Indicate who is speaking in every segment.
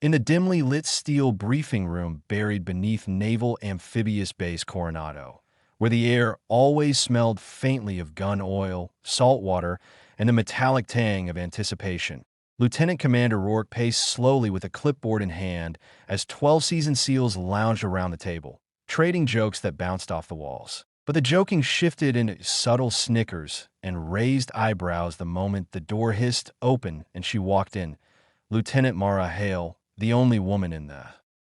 Speaker 1: In the dimly lit steel briefing room buried beneath Naval Amphibious Base Coronado, where the air always smelled faintly of gun oil, salt water, and the metallic tang of anticipation, Lieutenant Commander Rourke paced slowly with a clipboard in hand as 12 seasoned SEALs lounged around the table, trading jokes that bounced off the walls. But the joking shifted into subtle snickers and raised eyebrows the moment the door hissed open and she walked in. Lieutenant Mara Hale, the only woman in the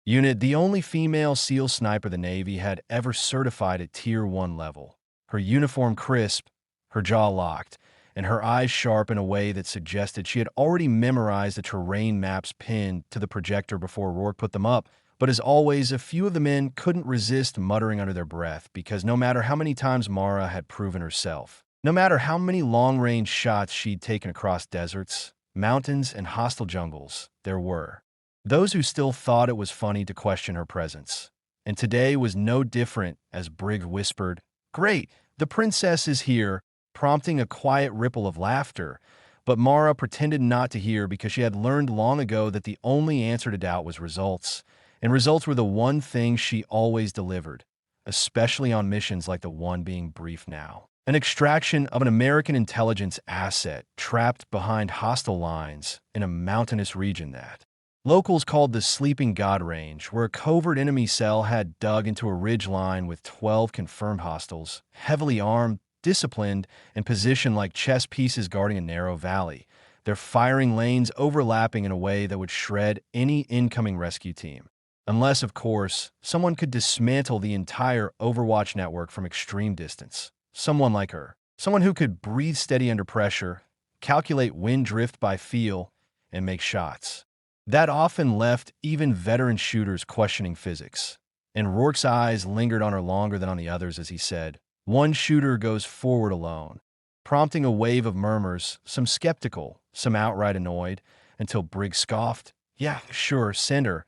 Speaker 1: unit, the only female SEAL sniper the Navy had ever certified at Tier 1 level. Her uniform crisp, her jaw locked, and her eyes sharp in a way that suggested she had already memorized the terrain maps pinned to the projector before Rourke put them up. But as always, a few of the men couldn't resist muttering under their breath because no matter how many times Mara had proven herself, no matter how many long-range shots she'd taken across deserts, mountains, and hostile jungles, there were those who still thought it was funny to question her presence. And today was no different as Briggs whispered, "Great, the princess is here," prompting a quiet ripple of laughter. But Mara pretended not to hear because she had learned long ago that the only answer to doubt was results. And results were the one thing she always delivered, especially on missions like the one being briefed now. An extraction of an American intelligence asset trapped behind hostile lines in a mountainous region that locals called the Sleeping God Range, where a covert enemy cell had dug into a ridge line with 12 confirmed hostiles, heavily armed, disciplined, and positioned like chess pieces guarding a narrow valley, their firing lanes overlapping in a way that would shred any incoming rescue team. Unless, of course, someone could dismantle the entire Overwatch network from extreme distance. Someone like her. Someone who could breathe steady under pressure, calculate wind drift by feel, and make shots. That often left even veteran shooters questioning physics. And Rourke's eyes lingered on her longer than on the others as he said, "One shooter goes forward alone," prompting a wave of murmurs, some skeptical, some outright annoyed, until Briggs scoffed, "Yeah, sure, send her.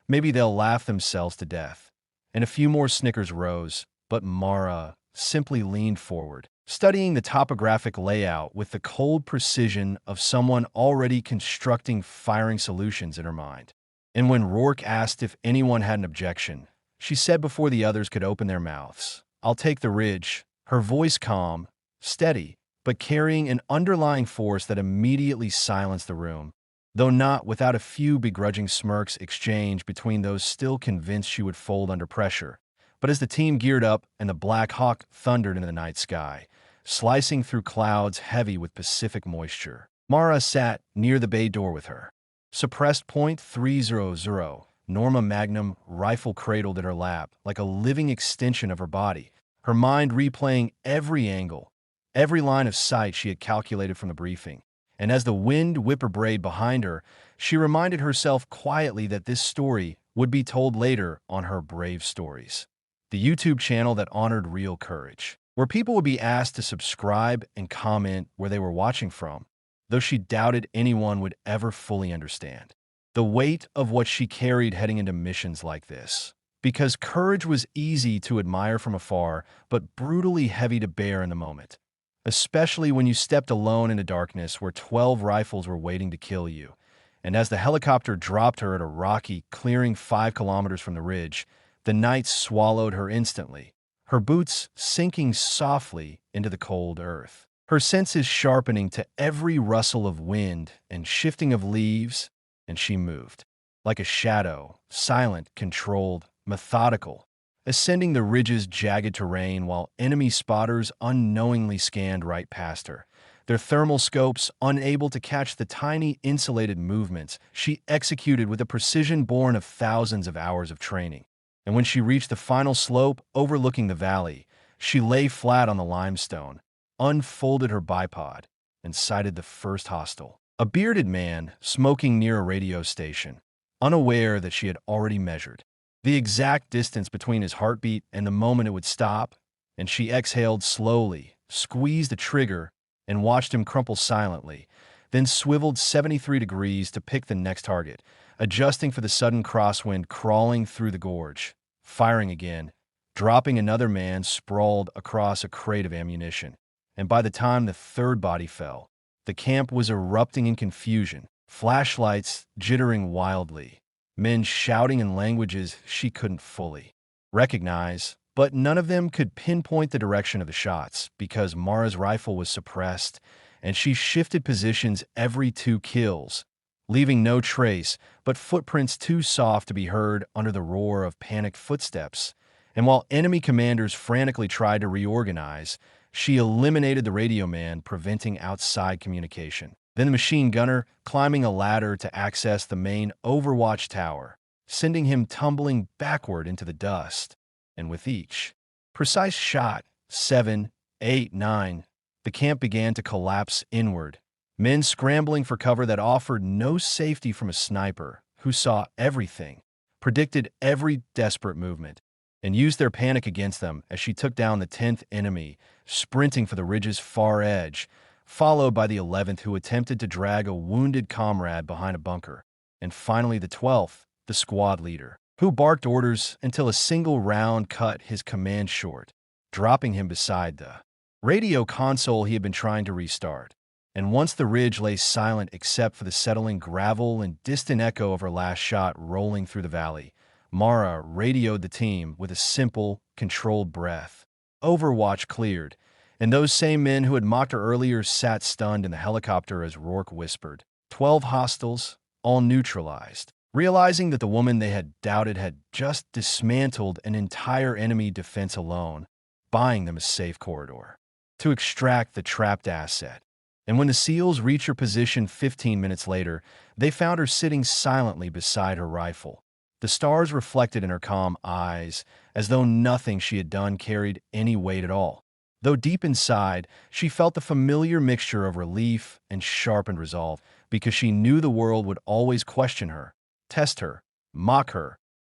Speaker 1: Maybe they'll laugh themselves to death." And a few more snickers rose, but Mara simply leaned forward, studying the topographic layout with the cold precision of someone already constructing firing solutions in her mind. And when Rourke asked if anyone had an objection, she said before the others could open their mouths, "I'll take the ridge," her voice calm, steady, but carrying an underlying force that immediately silenced the room, though not without a few begrudging smirks exchanged between those still convinced she would fold under pressure. But as the team geared up and the Black Hawk thundered into the night sky, slicing through clouds heavy with Pacific moisture, Mara sat near the bay door with her suppressed .300 Norma Magnum rifle cradled in her lap like a living extension of her body, her mind replaying every angle, every line of sight she had calculated from the briefing. And as the wind whipped her braid behind her, she reminded herself quietly that this story would be told later on her Brave Stories, the YouTube channel that honored real courage, where people would be asked to subscribe and comment where they were watching from, though she doubted anyone would ever fully understand the weight of what she carried heading into missions like this. Because courage was easy to admire from afar, but brutally heavy to bear in the moment, especially when you stepped alone into darkness where 12 rifles were waiting to kill you. And as the helicopter dropped her at a rocky clearing 5 kilometers from the ridge, the night swallowed her instantly, her boots sinking softly into the cold earth, her senses sharpening to every rustle of wind and shifting of leaves, and she moved, like a shadow, silent, controlled, methodical, ascending the ridge's jagged terrain while enemy spotters unknowingly scanned right past her, their thermal scopes unable to catch the tiny insulated movements she executed with a precision born of thousands of hours of training. And when she reached the final slope overlooking the valley, she lay flat on the limestone, unfolded her bipod, and sighted the first hostile, a bearded man smoking near a radio station, unaware that she had already measured the exact distance between his heartbeat and the moment it would stop, and she exhaled slowly, squeezed the trigger, and watched him crumple silently, then swiveled 73 degrees to pick the next target, adjusting for the sudden crosswind crawling through the gorge, firing again, dropping another man sprawled across a crate of ammunition. And by the time the third body fell, the camp was erupting in confusion, flashlights jittering wildly, men shouting in languages she couldn't fully recognize, but none of them could pinpoint the direction of the shots because Mara's rifle was suppressed and she shifted positions every 2 kills, leaving no trace but footprints too soft to be heard under the roar of panicked footsteps. And while enemy commanders frantically tried to reorganize, she eliminated the radio man, preventing outside communication. Then the machine gunner climbing a ladder to access the main Overwatch tower, sending him tumbling backward into the dust. And with each precise shot, 7, 8, 9, the camp began to collapse inward, men scrambling for cover that offered no safety from a sniper who saw everything, predicted every desperate movement, and used their panic against them as she took down the 10th enemy, sprinting for the ridge's far edge, followed by the 11th who attempted to drag a wounded comrade behind a bunker, and finally the 12th, the squad leader, who barked orders until a single round cut his command short, dropping him beside the radio console he had been trying to restart. And once the ridge lay silent except for the settling gravel and distant echo of her last shot rolling through the valley, Mara radioed the team with a simple, controlled breath. Overwatch cleared, and those same men who had mocked her earlier sat stunned in the helicopter as Rourke whispered, 12 hostiles, all neutralized. Realizing that the woman they had doubted had just dismantled an entire enemy defense alone, buying them a safe corridor to extract the trapped asset. And when the SEALs reached her position 15 minutes later, they found her sitting silently beside her rifle, the stars reflected in her calm eyes, as though nothing she had done carried any weight at all. Though deep inside, she felt the familiar mixture of relief and sharpened resolve, because she knew the world would always question her, test her, mock her,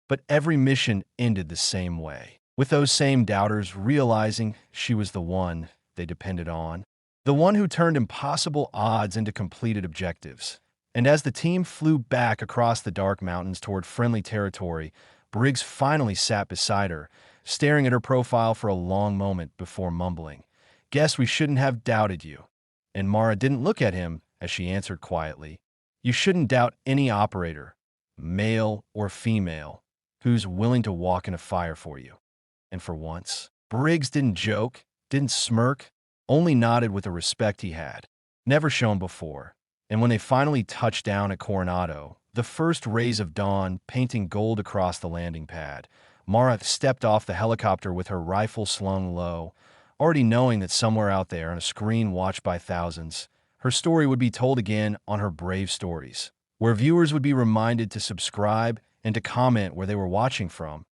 Speaker 1: but every mission ended the same way, with those same doubters realizing she was the one they depended on, the one who turned impossible odds into completed objectives. And as the team flew back across the dark mountains toward friendly territory, Briggs finally sat beside her, staring at her profile for a long moment before mumbling, "Guess we shouldn't have doubted you." And Mara didn't look at him as she answered quietly, "You shouldn't doubt any operator, male or female, who's willing to walk in a fire for you." And for once, Briggs didn't joke, didn't smirk, only nodded with a respect he had never shown before. And when they finally touched down at Coronado, the first rays of dawn painting gold across the landing pad, Mara stepped off the helicopter with her rifle slung low, already knowing that somewhere out there on a screen watched by thousands, her story would be told again on her Brave Stories, where viewers would be reminded to subscribe and to comment where they were watching from,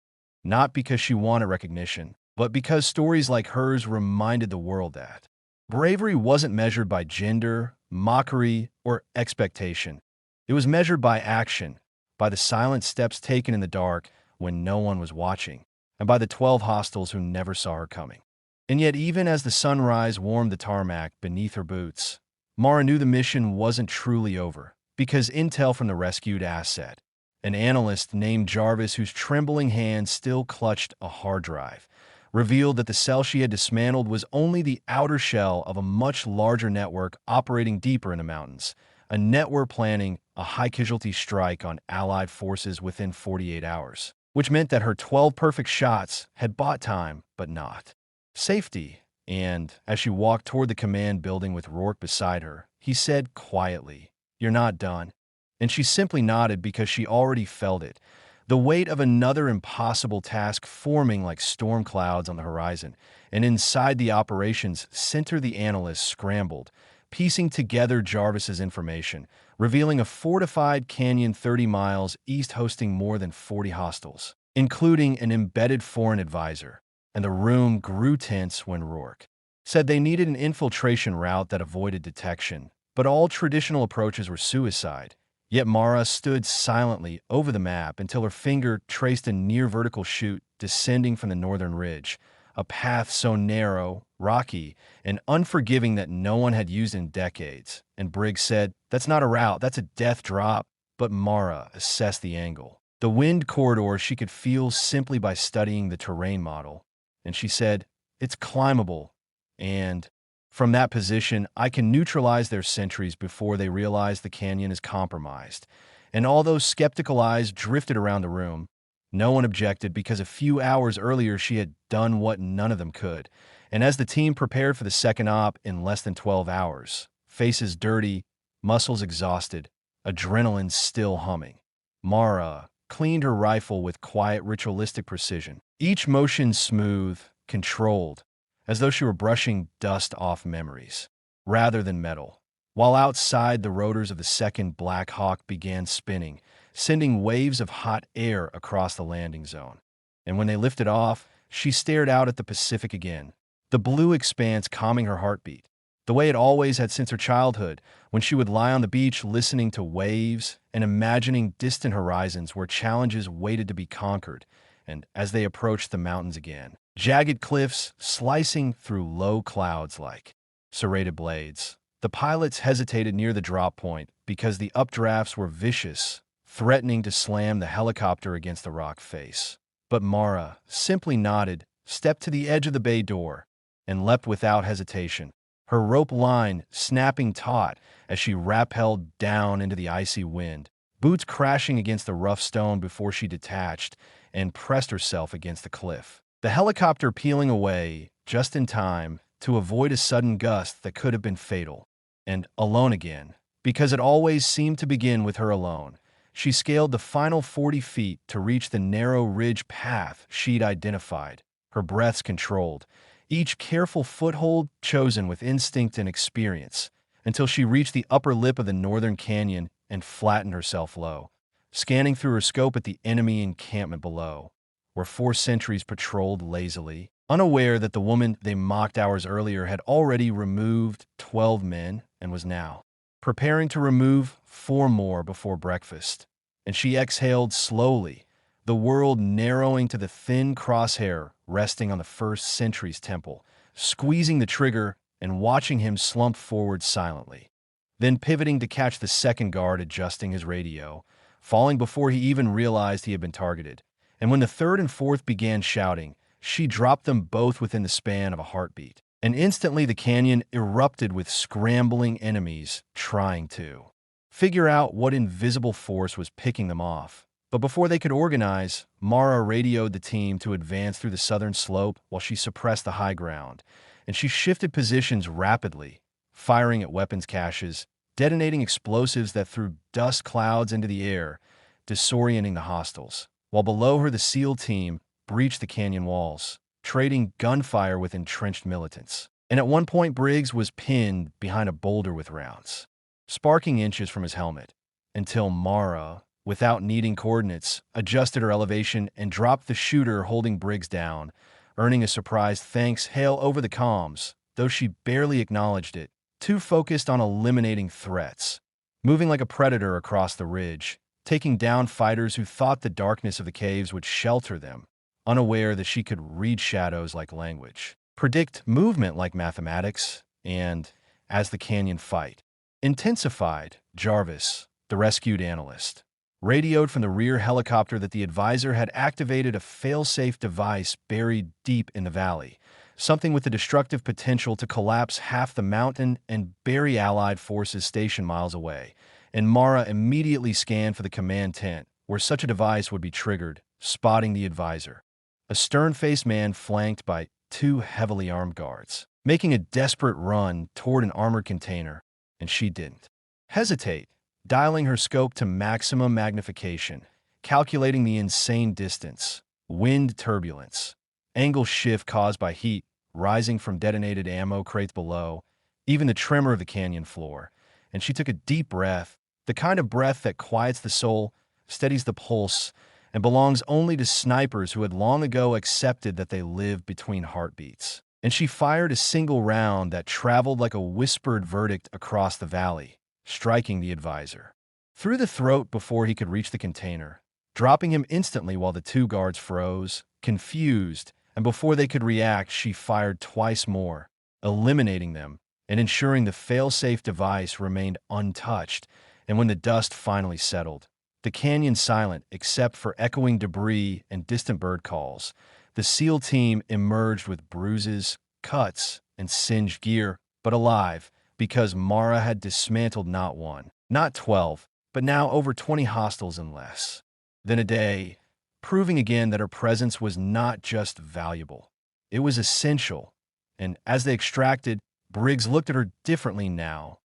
Speaker 1: not because she wanted recognition, but because stories like hers reminded the world that bravery wasn't measured by gender, mockery, or expectation. It was measured by action, by the silent steps taken in the dark when no one was watching, and by the 12 hostiles who never saw her coming. And yet, even as the sunrise warmed the tarmac beneath her boots, Mara knew the mission wasn't truly over, because intel from the rescued asset, an analyst named Jarvis whose trembling hand still clutched a hard drive, revealed that the cell she had dismantled was only the outer shell of a much larger network operating deeper in the mountains, a network planning a high-casualty strike on Allied forces within 48 hours, which meant that her 12 perfect shots had bought time, but not safety. And as she walked toward the command building with Rourke beside her, he said quietly, "You're not done." And she simply nodded because she already felt it, the weight of another impossible task forming like storm clouds on the horizon. And inside the operations center, the analysts scrambled, piecing together Jarvis's information, revealing a fortified canyon 30 miles east hosting more than 40 hostiles, including an embedded foreign advisor. And the room grew tense when Rourke said they needed an infiltration route that avoided detection, but all traditional approaches were suicide. Yet Mara stood silently over the map until her finger traced a near-vertical chute descending from the northern ridge, a path so narrow, rocky, and unforgiving that no one had used in decades. And Briggs said, "That's not a route, that's a death drop." But Mara assessed the angle, the wind corridor she could feel simply by studying the terrain model. And she said, "It's climbable, and from that position, I can neutralize their sentries before they realize the canyon is compromised." And although skeptical eyes drifted around the room, no one objected because a few hours earlier she had done what none of them could. And as the team prepared for the second op in less than 12 hours, faces dirty, muscles exhausted, adrenaline still humming, Mara cleaned her rifle with quiet, ritualistic precision, each motion smooth, controlled, as though she were brushing dust off memories, rather than metal. While outside, the rotors of the second Black Hawk began spinning, sending waves of hot air across the landing zone. And when they lifted off, she stared out at the Pacific again, the blue expanse calming her heartbeat, the way it always had since her childhood, when she would lie on the beach listening to waves and imagining distant horizons where challenges waited to be conquered. And as they approached the mountains again, jagged cliffs slicing through low clouds like serrated blades, the pilots hesitated near the drop point because the updrafts were vicious, threatening to slam the helicopter against the rock face. But Mara simply nodded, stepped to the edge of the bay door, and leapt without hesitation, her rope line snapping taut as she rappelled down into the icy wind, boots crashing against the rough stone before she detached and pressed herself against the cliff. The helicopter peeling away just in time to avoid a sudden gust that could have been fatal. And alone again, because it always seemed to begin with her alone, she scaled the final 40 feet to reach the narrow ridge path she'd identified, her breaths controlled, each careful foothold chosen with instinct and experience, until she reached the upper lip of the northern canyon and flattened herself low, scanning through her scope at the enemy encampment below, where 4 sentries patrolled lazily, unaware that the woman they mocked hours earlier had already removed 12 men and was now preparing to remove 4 more before breakfast. And she exhaled slowly, the world narrowing to the thin crosshair resting on the first sentry's temple, squeezing the trigger and watching him slump forward silently, then pivoting to catch the second guard adjusting his radio, falling before he even realized he had been targeted. And when the third and fourth began shouting, she dropped them both within the span of a heartbeat. And instantly the canyon erupted with scrambling enemies trying to figure out what invisible force was picking them off. But before they could organize, Mara radioed the team to advance through the southern slope while she suppressed the high ground, and she shifted positions rapidly, firing at weapons caches, detonating explosives that threw dust clouds into the air, disorienting the hostiles, while below her the SEAL team breached the canyon walls, trading gunfire with entrenched militants. And at one point, Briggs was pinned behind a boulder with rounds, sparking inches from his helmet, until Mara, without needing coordinates, adjusted her elevation and dropped the shooter holding Briggs down, earning a surprised thanks hail over the comms, though she barely acknowledged it, too focused on eliminating threats, moving like a predator across the ridge, taking down fighters who thought the darkness of the caves would shelter them, unaware that she could read shadows like language, predict movement like mathematics, and, as the canyon fight intensified, Jarvis, the rescued analyst, radioed from the rear helicopter that the advisor had activated a fail-safe device buried deep in the valley, something with the destructive potential to collapse half the mountain and bury Allied forces stationed miles away. And Mara immediately scanned for the command tent where such a device would be triggered, spotting the advisor, a stern-faced man flanked by 2 heavily armed guards, making a desperate run toward an armored container, and she didn't hesitate, dialing her scope to maximum magnification, calculating the insane distance, wind turbulence, angle shift caused by heat rising from detonated ammo crates below, even the tremor of the canyon floor. And she took a deep breath, the kind of breath that quiets the soul, steadies the pulse, and belongs only to snipers who had long ago accepted that they lived between heartbeats. And she fired a single round that traveled like a whispered verdict across the valley, striking the advisor through the throat before he could reach the container, dropping him instantly while the 2 guards froze, confused, and before they could react, she fired twice more, eliminating them and ensuring the fail-safe device remained untouched. And when the dust finally settled, the canyon silent except for echoing debris and distant bird calls, the SEAL team emerged with bruises, cuts, and singed gear, but alive, because Mara had dismantled not 1, not 12, but now over 20 hostiles in less than a day, proving again that her presence was not just valuable. It was essential, and as they extracted, Briggs looked at her differently now,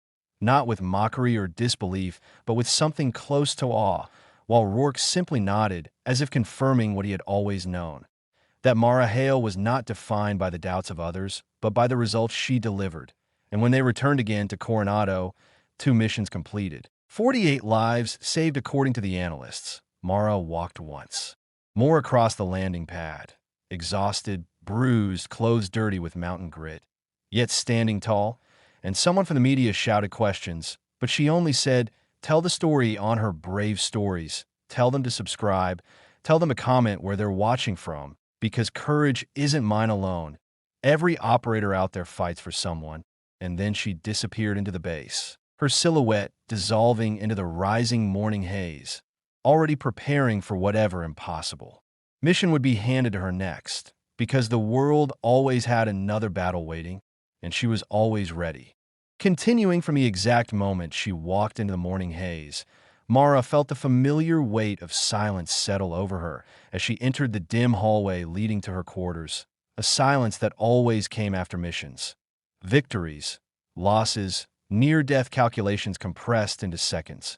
Speaker 1: not with mockery or disbelief, but with something close to awe, while Rourke simply nodded, as if confirming what he had always known, that Mara Hale was not defined by the doubts of others, but by the results she delivered. And when they returned again to Coronado, 2 missions completed. 48 lives saved according to the analysts. Mara walked once more across the landing pad, exhausted, bruised, clothes dirty with mountain grit, yet standing tall, and someone from the media shouted questions, but she only said, "Tell the story on her brave stories. Tell them to subscribe. Tell them to comment where they're watching from, because courage isn't mine alone. Every operator out there fights for someone." And then she disappeared into the base, her silhouette dissolving into the rising morning haze, already preparing for whatever impossible mission would be handed to her next, because the world always had another battle waiting, and she was always ready. Continuing from the exact moment she walked into the morning haze, Mara felt the familiar weight of silence settle over her as she entered the dim hallway leading to her quarters, a silence that always came after missions. Victories, losses, near-death calculations compressed into seconds.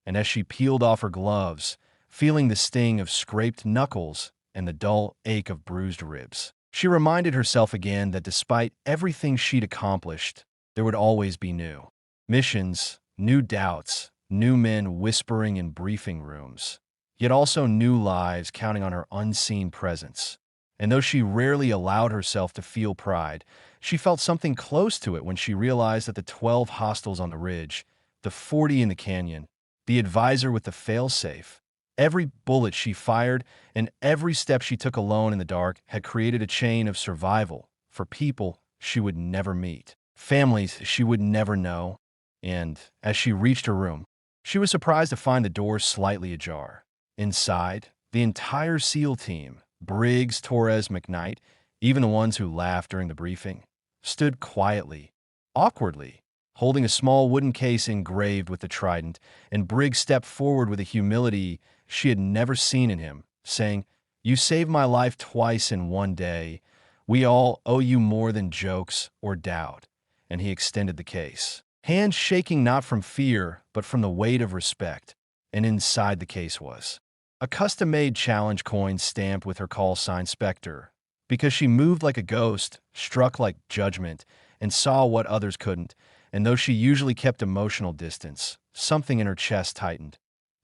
Speaker 1: And as she peeled off her gloves, feeling the sting of scraped knuckles and the dull ache of bruised ribs, she reminded herself again that despite everything she'd accomplished, there would always be new missions, new doubts, new men whispering in briefing rooms, yet also new lives counting on her unseen presence. And though she rarely allowed herself to feel pride, she felt something close to it when she realized that the 12 hostiles on the ridge, the 40 in the canyon, the advisor with the failsafe, every bullet she fired and every step she took alone in the dark had created a chain of survival for people she would never meet, families she would never know. And as she reached her room, she was surprised to find the door slightly ajar. Inside, the entire SEAL team, Briggs, Torres, McKnight, even the ones who laughed during the briefing, stood quietly, awkwardly, holding a small wooden case engraved with the trident, and Briggs stepped forward with a humility she had never seen in him, saying, "You saved my life twice in one day. We all owe you more than jokes or doubt." And he extended the case, hands shaking not from fear, but from the weight of respect. And inside the case was a custom-made challenge coin stamped with her call sign Spectre, because she moved like a ghost, struck like judgment, and saw what others couldn't. And though she usually kept emotional distance, something in her chest tightened.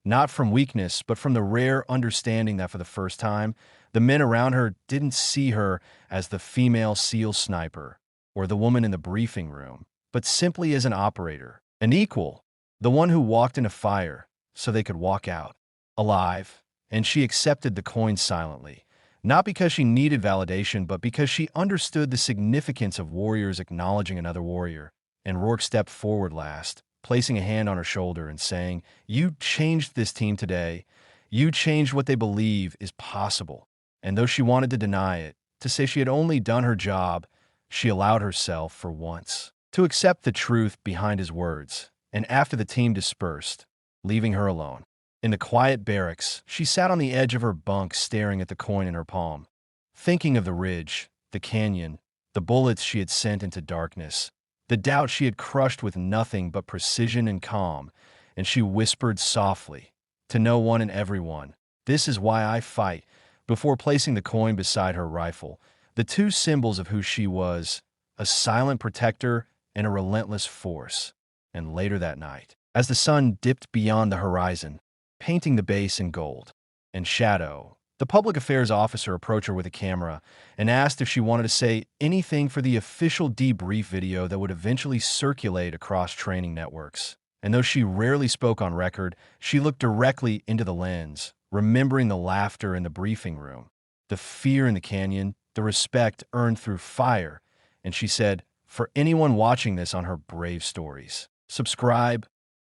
Speaker 1: Not from weakness, but from the rare understanding that for the first time, the men around her didn't see her as the female SEAL sniper or the woman in the briefing room, but simply as an operator, an equal, the one who walked into fire so they could walk out alive. And she accepted the coin silently, not because she needed validation, but because she understood the significance of warriors acknowledging another warrior. And Rourke stepped forward last, placing a hand on her shoulder and saying, "You changed this team today. You changed what they believe is possible." And though she wanted to deny it, to say she had only done her job, she allowed herself, for once, to accept the truth behind his words. And after the team dispersed, leaving her alone in the quiet barracks, she sat on the edge of her bunk staring at the coin in her palm, thinking of the ridge, the canyon, the bullets she had sent into darkness, the doubt she had crushed with nothing but precision and calm. And she whispered softly, to no one and everyone, "This is why I fight," before placing the coin beside her rifle, the two symbols of who she was, a silent protector and a relentless force. And later that night, as the sun dipped beyond the horizon, painting the base in gold and shadow, the public affairs officer approached her with a camera and asked if she wanted to say anything for the official debrief video that would eventually circulate across training networks. And though she rarely spoke on record, she looked directly into the lens, remembering the laughter in the briefing room, the fear in the canyon, the respect earned through fire. And she said, "For anyone watching this on her brave stories, subscribe,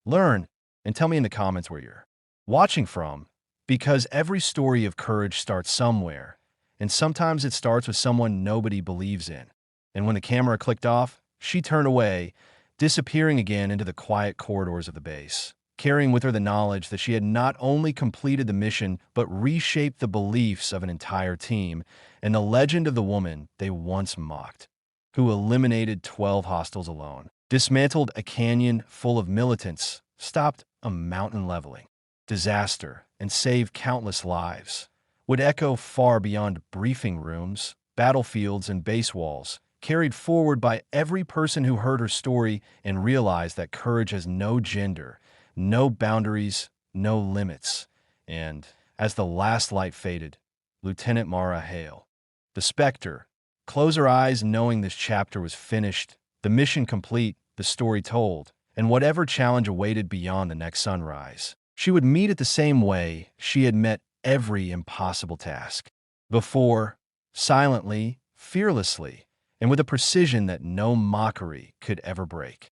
Speaker 1: learn, and tell me in the comments where you're watching from, because every story of courage starts somewhere, and sometimes it starts with someone nobody believes in." And when the camera clicked off, she turned away, disappearing again into the quiet corridors of the base. carrying with her the knowledge that she had not only completed the mission, but reshaped the beliefs of an entire team and the legend of the woman they once mocked, who eliminated 12 hostiles alone, dismantled a canyon full of militants, stopped a mountain leveling disaster, and saved countless lives, would echo far beyond briefing rooms, battlefields, and base walls, carried forward by every person who heard her story and realized that courage has no gender, no boundaries, no limits. And as the last light faded, Lieutenant Mara Hale, the Spectre, closed her eyes knowing this chapter was finished, the mission complete, the story told, and whatever challenge awaited beyond the next sunrise. She would meet it the same way she had met every impossible task before, silently, fearlessly, and with a precision that no mockery could ever break.